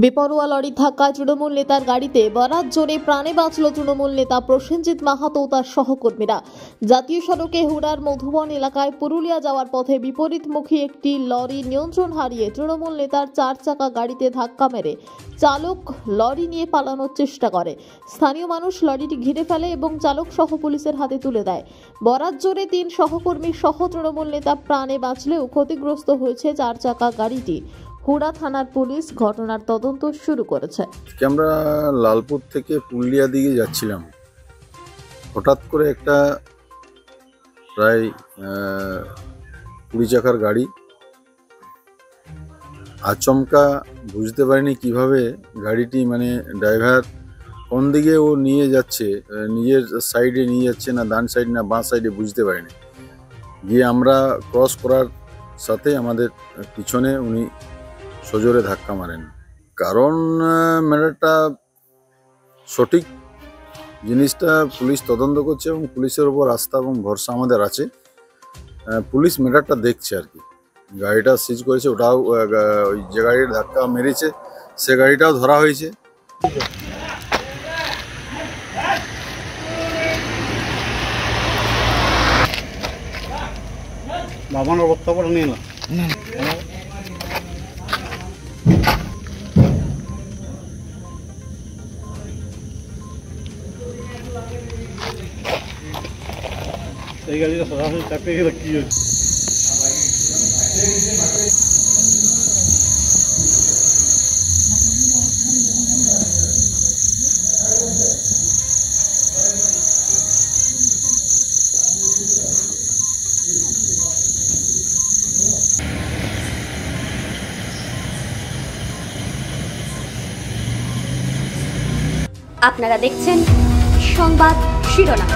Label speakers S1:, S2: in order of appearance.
S1: বেপরোয়া লরি ধাক্কায় তৃণমূল নেতার গাড়িতে বরাত জোরে প্রাণে বাঁচল তৃণমূল নেতা প্রসেনজিৎ মাহাতো ও তার সহকর্মীরা। জাতীয় সড়কে হুড়ার মধুবন এলাকায় পুরুলিয়া যাওয়ার পথে বিপরীতমুখী একটি লরি নিয়ন্ত্রণ হারিয়ে তৃণমূল নেতার 4 চাকা গাড়িতে ধাক্কা মেরে চালক লরি নিয়ে পালানোর চেষ্টা করে। স্থানীয় মানুষ লরিটি ঘিরে ফেলে এবং চালক সহ পুলিশের হাতে তুলে দেয়। বরাত জোরে 3 সহকর্মী সহ তৃণমূল নেতা প্রাণে বাঁচলেও ক্ষতিগ্রস্ত হয়েছে 4 চাকা গাড়িটি। হুড়া থানার পুলিশ ঘটনার তদন্ত শুরু করেছে।
S2: আমরা লালপুর থেকে পুরুলিয়া দিকে যাচ্ছিলাম, হঠাৎ করে একটা প্রায় 20 চাকার গাড়ি আচমকা, বুঝতে পারিনি কিভাবে গাড়িটি ড্রাইভার কোন দিকে ও নিয়ে যাচ্ছে, নিজের সাইডে নিয়ে যাচ্ছে না ডান সাইড না বাঁ সাইডে বুঝতে পারিনি। গিয়ে আমরা ক্রস করার সাথে আমাদের পিছনে উনি সজোরে ধাক্কা মারেন। কারণ ম্যাটারটা সঠিক জিনিসটা পুলিশ তদন্ত করছে এবং পুলিশের উপর আস্থা এবং ভরসা আমাদের আছে। পুলিশ ম্যাটারটা দেখছে আর কি। গাড়িটা সিজ করেছে, ওটাও ওই যে গাড়ির ধাক্কা মেরেছে সে গাড়িটাও ধরা হয়েছে।
S3: বাবানোর বক্তব্য নিয়ে না এই গাড়িটা সরাসরি চাপে গেলে কি হচ্ছে?
S4: আপনারা দেখছেন সংবাদ শিরোনাম।